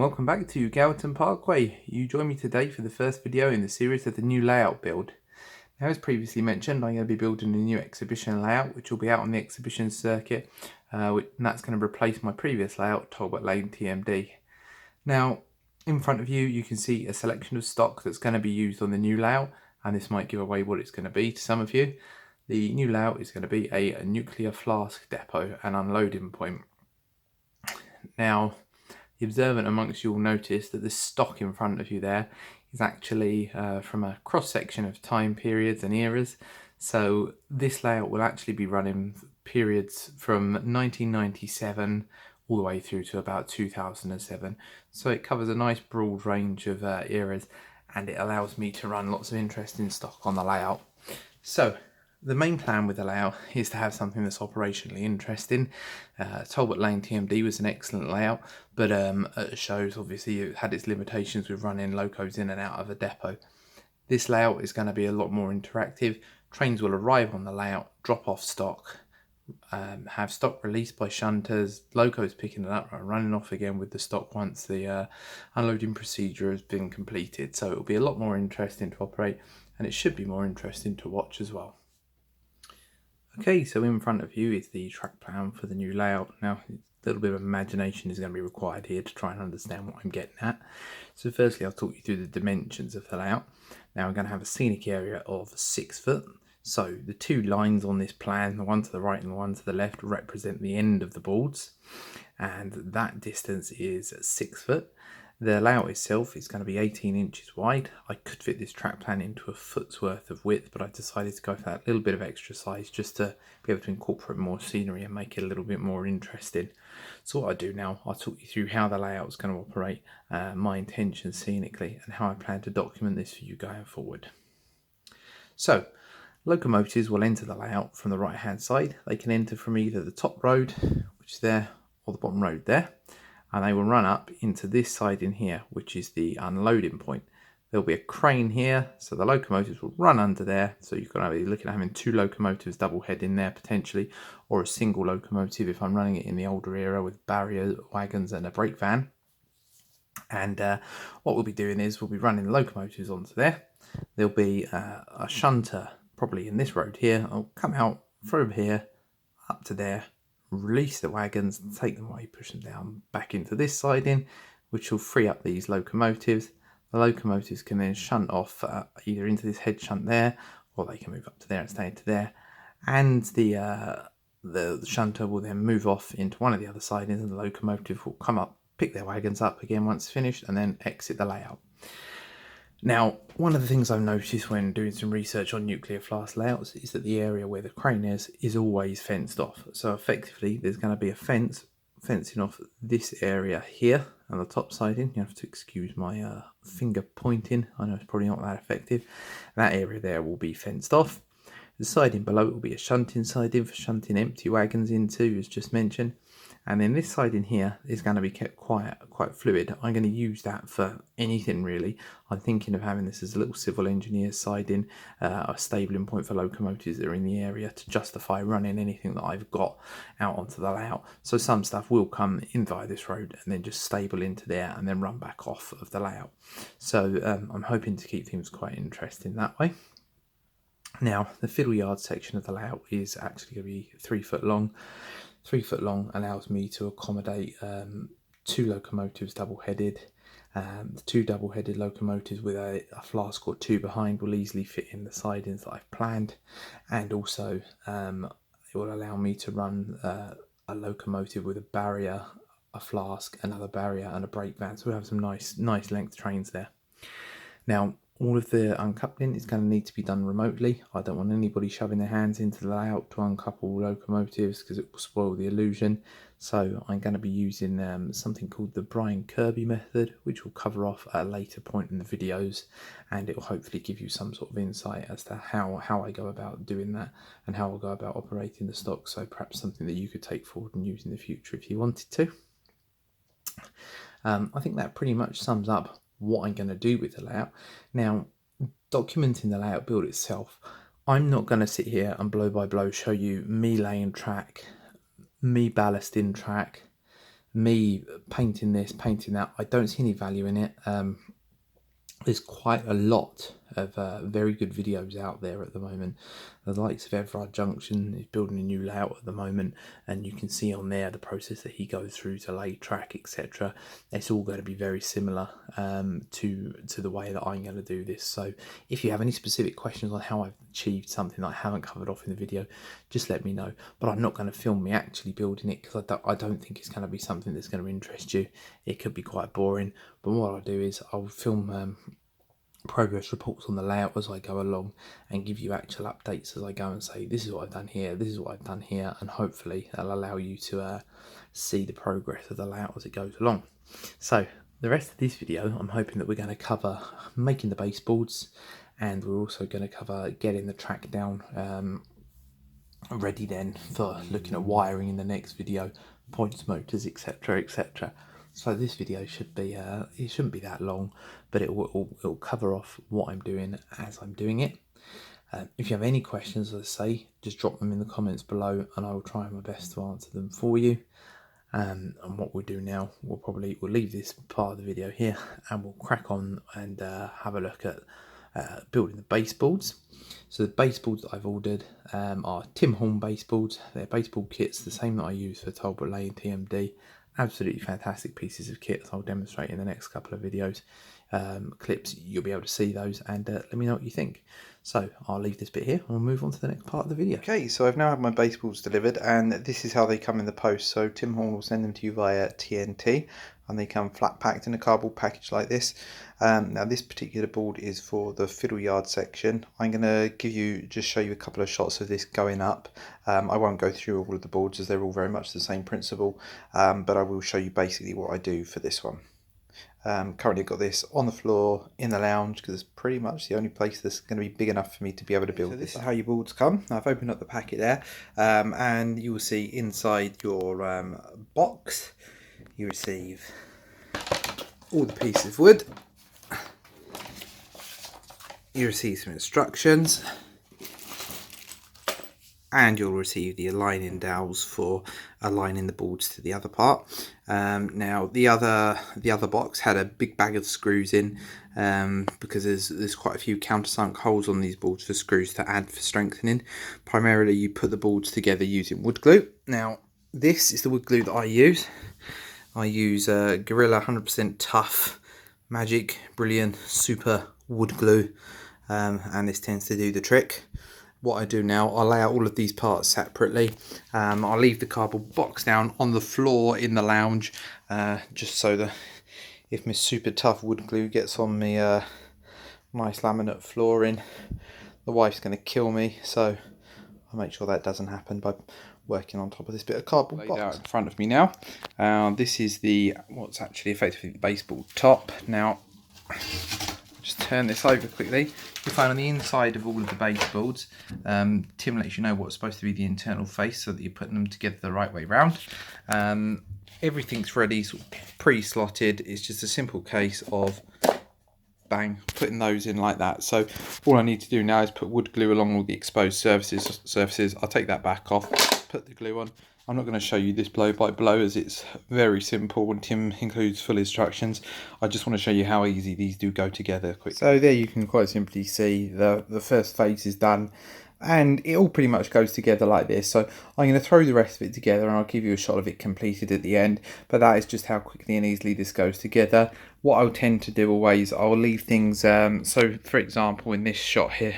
welcome back to Gallatin Parkway. You join me today for the first video in the series of the new layout build. Now, as previously mentioned, I'm going to be building a new exhibition layout which will be out on the exhibition circuit, and that's going to replace my previous layout, Talbot Lane TMD. Now, in front of you, you can see a selection of stock that's going to be used on the new layout, and this might give away what it's going to be to some of you. The new layout is going to be a nuclear flask depot and unloading point. Now, the observant amongst you will notice that the stock in front of you there is actually from a cross-section of time periods and eras. So this layout will actually be running periods from 1997 all the way through to about 2007. So it covers a nice broad range of eras, and it allows me to run lots of interesting stock on the layout. So the main plan with the layout is to have something that's operationally interesting. Talbot Lane TMD was an excellent layout, but at shows obviously it had its limitations with running locos in and out of a depot. This layout is going to be a lot more interactive. Trains will arrive on the layout, drop off stock, have stock released by shunters, locos picking it up and running off again with the stock once the unloading procedure has been completed. So it will be a lot more interesting to operate, and it should be more interesting to watch as well. Okay, so in front of you is the track plan for the new layout. Now, a little bit of imagination is going to be required here to try and understand what I'm getting at. So firstly, I'll talk you through the dimensions of the layout. Now, I'm going to have a scenic area of 6 foot. So the two lines on this plan, the one to the right and the one to the left, represent the end of the boards. And that distance is 6 foot. The layout itself is going to be 18 inches wide. I could fit this track plan into a foot's worth of width, but I decided to go for that little bit of extra size just to be able to incorporate more scenery and make it a little bit more interesting. So what I do now, I'll talk you through how the layout is going to operate, my intentions scenically, and how I plan to document this for you going forward. So, locomotives will enter the layout from the right hand side. They can enter from either the top road, which is there, or the bottom road there. And they will run up into this side in here, which is the unloading point. There'll be a crane here, so the locomotives will run under there. So you're going to be looking at having two locomotives double head in there potentially, or a single locomotive if I'm running it in the older era with barrier wagons and a brake van. And what we'll be doing is we'll be running the locomotives onto there. There'll be a shunter probably in this road here. I'll come out from here up to there, release the wagons, take them away, push them down back into this siding, which will free up these locomotives. The locomotives can then shunt off either into this head shunt there, or they can move up to there and stay into there. And the shunter will then move off into one of the other sidings, and the locomotive will come up, pick their wagons up again once finished, and then exit the layout. Now, one of the things I've noticed when doing some research on nuclear flask layouts is that the area where the crane is always fenced off. So effectively, there's going to be a fencing off this area here on the top siding. You have to excuse my finger pointing. I know it's probably not that effective. That area there will be fenced off. The siding below will be a shunting siding for shunting empty wagons into, as just mentioned. And then this siding here is going to be kept quite fluid. I'm going to use that for anything really. I'm thinking of having this as a little civil engineer siding, a stabling point for locomotives that are in the area to justify running anything that I've got out onto the layout. So some stuff will come in via this road and then just stable into there and then run back off of the layout. So I'm hoping to keep things quite interesting that way. Now, the fiddle yard section of the layout is actually going to be 3 foot long. 3 foot long allows me to accommodate two locomotives double-headed. The two double-headed locomotives with a flask or two behind will easily fit in the sidings that I've planned, and also it will allow me to run a locomotive with a barrier, a flask, another barrier, and a brake van. So we have some nice length trains there. Now, all of the uncoupling is going to need to be done remotely. I don't want anybody shoving their hands into the layout to uncouple locomotives because it will spoil the illusion. So I'm going to be using something called the Brian Kirby method, which will cover off at a later point in the videos, and it will hopefully give you some sort of insight as to how I go about doing that and how I'll go about operating the stock. So perhaps something that you could take forward and use in the future if you wanted to. I think that pretty much sums up what I'm going to do with the layout. Now, documenting the layout build itself, I'm not going to sit here and blow by blow show you me laying track, me ballasting track, me painting this, painting that, I don't see any value in it. There's quite a lot of very good videos out there at the moment. The likes of Everard Junction is building a new layout at the moment, and you can see on there the process that he goes through to lay track, etc. It's all going to be very similar to the way that I'm going to do this. So if you have any specific questions on how I've achieved something that I haven't covered off in the video, just let me know. But I'm not going to film me actually building it, because I don't think it's going to be something that's going to interest you. It could be quite boring. But what I'll do is I'll film progress reports on the layout as I go along, and give you actual updates as I go, and say this is what I've done here, this is what I've done here, and hopefully that'll allow you to see the progress of the layout as it goes along. So the rest of this video, I'm hoping that we're going to cover making the baseboards, and we're also going to cover getting the track down ready then for looking at wiring in the next video, points, motors, etc, etc. So this video should be, it shouldn't be that long, but it'll cover off what I'm doing as I'm doing it. If you have any questions, as I say, just drop them in the comments below, and I will try my best to answer them for you. And what we'll do now, we'll leave this part of the video here, and we'll crack on and have a look at building the baseboards. So the baseboards that I've ordered are Tim Horn baseboards. They're baseboard kits, the same that I use for Talbot Lay and TMD. Absolutely fantastic pieces of kit, I'll demonstrate in the next couple of videos. Clips, you'll be able to see those, and let me know what you think. So I'll leave this bit here and we'll move on to the next part of the video. Okay, so I've now had my baseboards delivered, and this is how they come in the post. So Tim Horn will send them to you via TNT, and they come flat packed in a cardboard package like this. Now this particular board is for the fiddle yard section. I'm going to show you a couple of shots of this going up. I won't go through all of the boards as they're all very much the same principle, but I will show you basically what I do for this one. Currently I've got this on the floor in the lounge, because it's pretty much the only place that's going to be big enough for me to be able to build this. This is how your boards come. Now I've opened up the packet there, and you will see inside your box you receive all the pieces of wood. You receive some instructions, and you'll receive the aligning dowels for aligning the boards to the other part. Now the other box had a big bag of screws in, because there's quite a few countersunk holes on these boards for screws to add for strengthening. Primarily you put the boards together using wood glue. Now this is the wood glue that I use. I use Gorilla 100% Tough Magic Brilliant Super wood glue, and this tends to do the trick. What I do now, I'll lay out all of these parts separately. I'll leave the cardboard box down on the floor in the lounge, just so that if my super tough wood glue gets on me nice laminate flooring, the wife's going to kill me. So I'll make sure that doesn't happen by working on top of this bit of cardboard box. Out in front of me now. This is what's actually effectively the baseboard top. Now just turn this over quickly. You'll find on the inside of all of the baseboards, Tim lets you know what's supposed to be the internal face, so that you're putting them together the right way round. Everything's ready, sort of pre-slotted. It's just a simple case of bang, putting those in like that. So all I need to do now is put wood glue along all the exposed surfaces. I'll take that back off, put the glue on. I'm not going to show you this blow by blow, as it's very simple and Tim includes full instructions. I just want to show you how easy these do go together quickly. So there you can quite simply see the first phase is done, and it all pretty much goes together like this. So I'm going to throw the rest of it together, and I'll give you a shot of it completed at the end, but that is just how quickly and easily this goes together. What I'll tend to do always, I'll leave things, so for example in this shot here,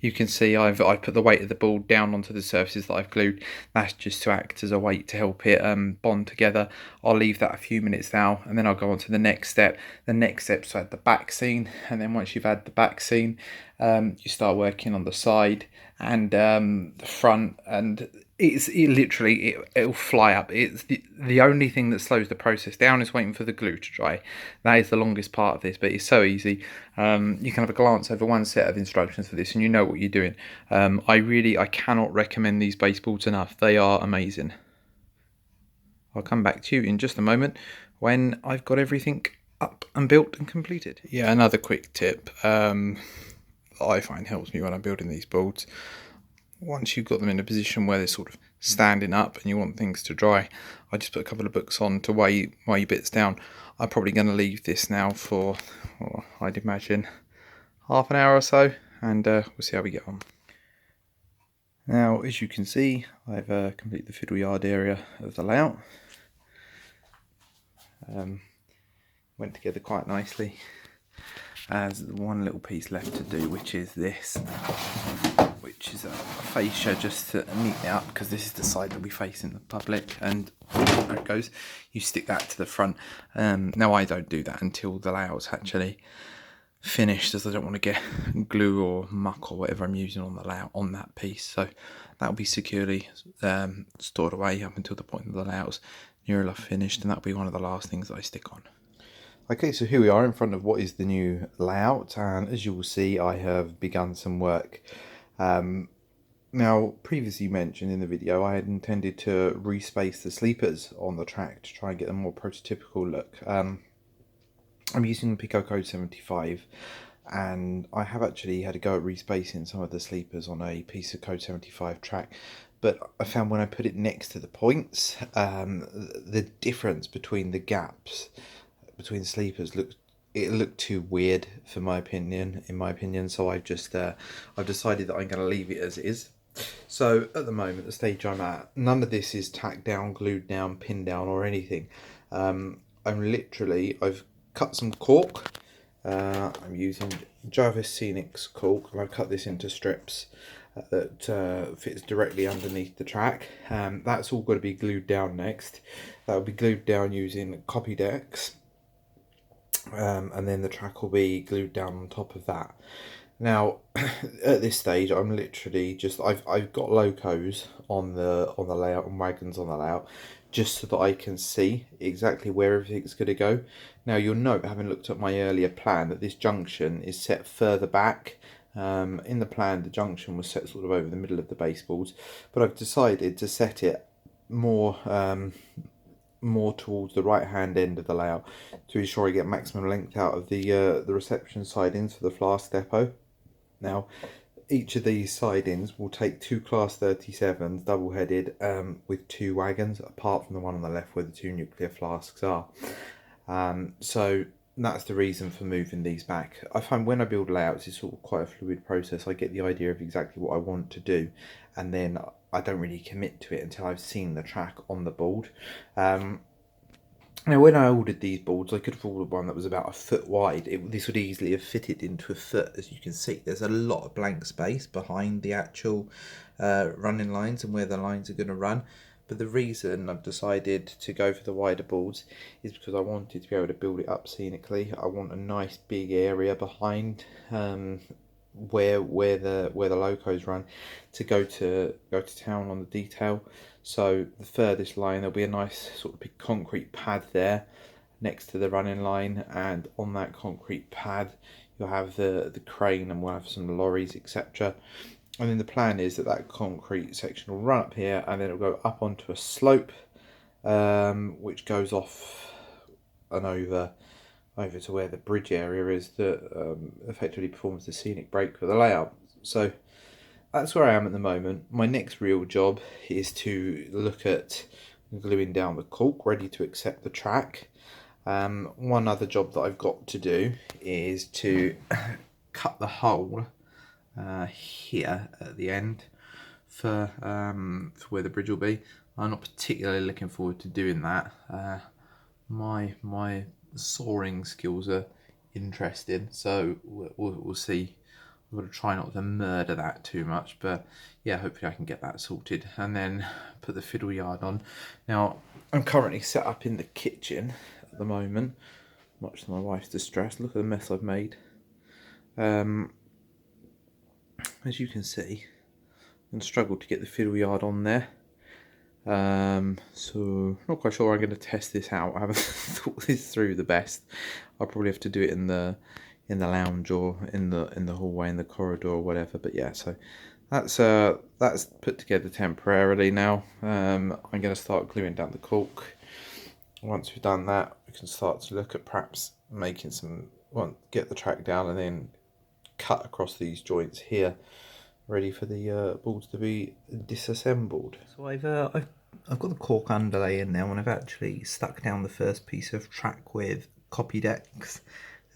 you can see I've put the weight of the board down onto the surfaces that I've glued. That's just to act as a weight to help it bond together. I'll leave that a few minutes now, and then I'll go on to the next step. The next step's to add the back seam, and then once you've had the back seam, you start working on the side and the front, and it'll fly up. It's the only thing that slows the process down is waiting for the glue to dry. That is the longest part of this, but it's so easy. You can have a glance over one set of instructions for this and you know what you're doing. I cannot recommend these baseboards enough. They are amazing. I'll come back to you in just a moment when I've got everything up and built and completed. Yeah, another quick tip I find helps me when I'm building these boards. Once you've got them in a position where they're sort of standing up and you want things to dry, I just put a couple of books on to weigh bits down. I'm probably going to leave this now for, well, I'd imagine, half an hour or so, and we'll see how we get on. Now, as you can see, I've completed the fiddle yard area of the layout. Went together quite nicely. There's one little piece left to do, which is this, which is a fascia just to neaten it up, because this is the side that we face in the public, and there it goes. You stick that to the front. Now I don't do that until the layout's actually finished, as I don't want to get glue or muck or whatever I'm using on the layout on that piece. So that'll be securely stored away up until the point that the layout's near enough finished, and that'll be one of the last things that I stick on. Okay, so here we are in front of what is the new layout, and as you will see, I have begun some work. Now, previously mentioned in the video, I had intended to respace the sleepers on the track to try and get a more prototypical look. I'm using Pico Code 75, and I have actually had to go at respacing some of the sleepers on a piece of Code 75 track, but I found when I put it next to the points, the difference between the gaps between sleepers looked too weird in my opinion. So I've decided that I'm going to leave it as it is. So at the moment, the stage I'm at, none of this is tacked down, glued down, pinned down or anything. I've cut some cork. I'm using Jarvis Scenic's cork, and I've cut this into strips that fits directly underneath the track. That's all got to be glued down next. That will be glued down using copy decks. And then the track will be glued down on top of that. Now, at this stage, I'm literally just I've got locos on the layout and wagons on the layout, just so that I can see exactly where everything's going to go. Now, you'll note, having looked at my earlier plan, that this junction is set further back. In the plan, the junction was set sort of over the middle of the baseboards, but I've decided to set it more towards the right hand end of the layout to ensure I get maximum length out of the reception sidings for the flask depot. Now, each of these sidings will take two class 37s double headed with two wagons, apart from the one on the left where the two nuclear flasks are. So that's the reason for moving these back. I find when I build layouts, it's sort of quite a fluid process. I get the idea of exactly what I want to do, and then I don't really commit to it until I've seen the track on the board. Now, when I ordered these boards, I could have ordered one that was about a foot wide. This would easily have fitted into a foot. As you can see, there's a lot of blank space behind the actual running lines and where the lines are going to run. But the reason I've decided to go for the wider boards is because I wanted to be able to build it up scenically. I want a nice big area behind where the locos run to go to town on the detail. So the furthest line, there'll be a nice sort of big concrete pad there next to the running line, and on that concrete pad you'll have the crane, and we'll have some lorries, etc. And then the plan is that concrete section will run up here, and then it'll go up onto a slope, which goes off and over to where the bridge area is, that effectively performs the scenic break for the layout. So that's where I am at the moment. My next real job is to look at gluing down the cork, ready to accept the track. One other job that I've got to do is to cut the hole here at the end for where the bridge will be. I'm not particularly looking forward to doing that. My soaring skills are interesting, so we'll see. I'm going to try not to murder that too much, but yeah, hopefully I can get that sorted and then put the fiddle yard on. Now, I'm currently set up in the kitchen at the moment, much to my wife's distress. Look at the mess I've made. As you can see, I'm going to struggle to get the fiddle yard on there. So not quite sure I'm going to test this out. I haven't thought this through the best. I'll probably have to do it in the lounge or in the hallway, in the corridor or whatever. But yeah, so that's put together temporarily now. I'm going to start gluing down the cork. Once we've done that, we can start to look at perhaps making get the track down and then cut across these joints here ready for the boards to be disassembled. So I've got the cork underlay in now, and I've actually stuck down the first piece of track with copy decks.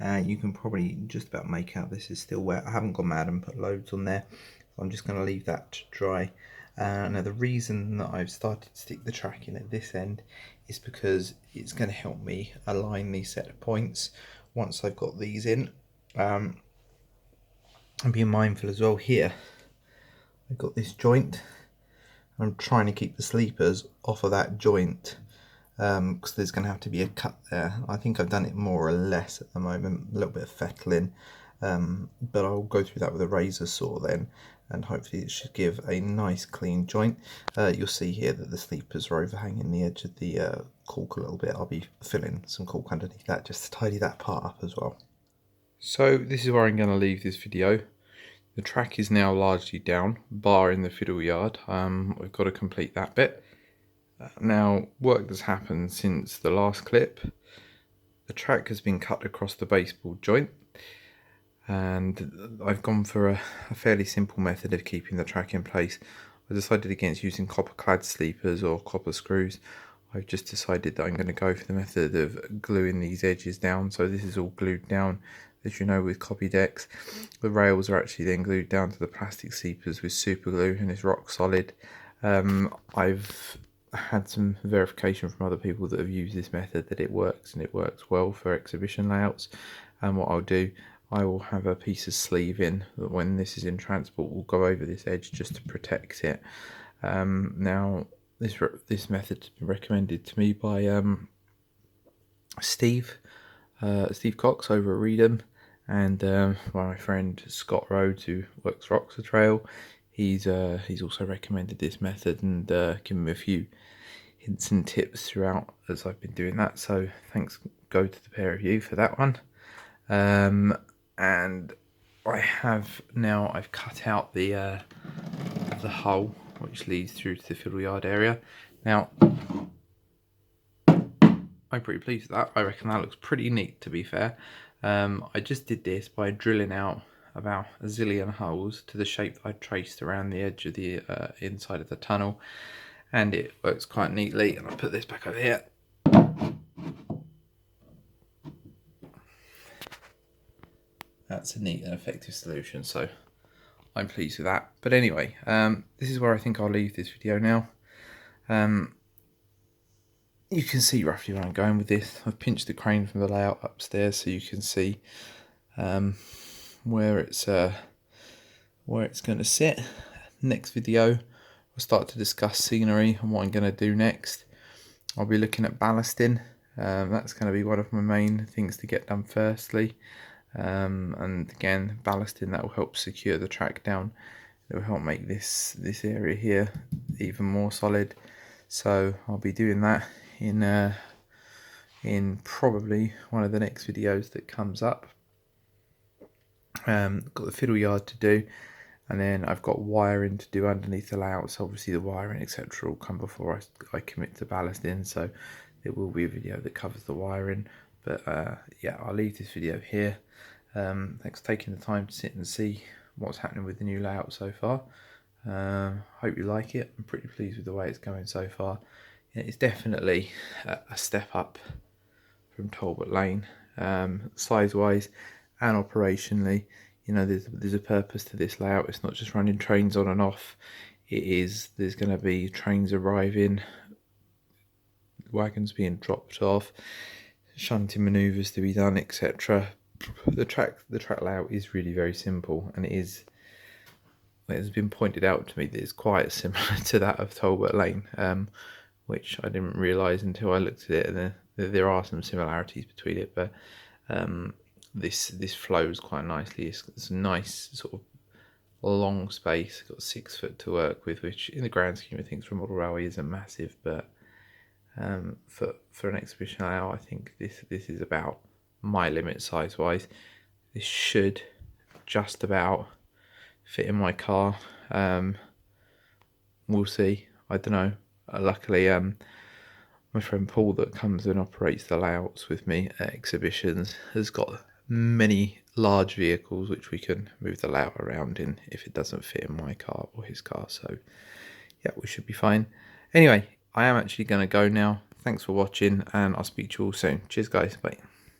You can probably just about make out this is still wet. I haven't gone mad and put loads on there, so I'm just going to leave that to dry. Now the reason that I've started to stick the track in at this end is because it's going to help me align these set of points once I've got these in. And being mindful as well here, I've got this joint. I'm trying to keep the sleepers off of that joint because there's going to have to be a cut there. I think I've done it more or less at the moment, a little bit of fettling, but I'll go through that with a razor saw then, and hopefully it should give a nice clean joint. You'll see here that the sleepers are overhanging the edge of the cork a little bit. I'll be filling some cork underneath that just to tidy that part up as well. So this is where I'm going to leave this video. The track is now largely down, barring the fiddle yard. We've got to complete that bit. Now, work has happened since the last clip. The track has been cut across the baseboard joint, and I've gone for a fairly simple method of keeping the track in place. I decided against using copper clad sleepers or copper screws. I've just decided that I'm going to go for the method of gluing these edges down. So this is all glued down, as you know, with copy decks. The rails are actually then glued down to the plastic sleepers with super glue, and it's rock solid. I've had some verification from other people that have used this method that it works, and it works well for exhibition layouts. And what I'll do, I will have a piece of sleeve in that when this is in transport will go over this edge just to protect it. Now this method has been recommended to me by Steve Cox over at Reedham, and by my friend Scott Rhodes, who works for Oxford Trail. He's also recommended this method and given me a few hints and tips throughout as I've been doing that. So thanks go to the pair of you for that one. And I've cut out the hole which leads through to the fiddle yard area. Now I'm pretty pleased with that. I reckon that looks pretty neat, to be fair. I just did this by drilling out about a zillion holes to the shape I traced around the edge of the inside of the tunnel, and it works quite neatly. And I'll put this back over here. That's a neat and effective solution, so I'm pleased with that. But anyway, this is where I think I'll leave this video now. You can see roughly where I'm going with this. I've pinched the crane from the layout upstairs so you can see where it's going to sit. Next video, I'll start to discuss scenery and what I'm going to do next. I'll be looking at ballasting. That's going to be one of my main things to get done firstly. And again, ballasting, that will help secure the track down. It will help make this area here even more solid. So I'll be doing that in probably one of the next videos that comes up. Got the fiddle yard to do, and then I've got wiring to do underneath the layout. So obviously the wiring etc will come before I commit to ballasting, so it will be a video that covers the wiring. But yeah, I'll leave this video here. Thanks for taking the time to sit and see what's happening with the new layout so far. Hope you like it. I'm pretty pleased with the way it's going so far. It's definitely a step up from Talbot Lane, size wise and operationally. You know, there's a purpose to this layout. It's not just running trains on and off. There's going to be trains arriving, wagons being dropped off, shunting manoeuvres to be done, etc. The track layout is really very simple, and it has been pointed out to me that it's quite similar to that of Talbot Lane, which I didn't realise until I looked at it. And there are some similarities between it, but this flows quite nicely. It's a nice sort of long space. Got 6 foot to work with, which in the grand scheme of things for a model railway isn't massive, but for an exhibition layout, I think this is about my limit size wise. This should just about fit in my car. We'll see. I don't know. Luckily, my friend Paul that comes and operates the layouts with me at exhibitions has got many large vehicles which we can move the layout around in if it doesn't fit in my car or his car. So yeah, we should be fine. Anyway, I am actually going to go now. Thanks for watching, and I'll speak to you all soon. Cheers guys, bye.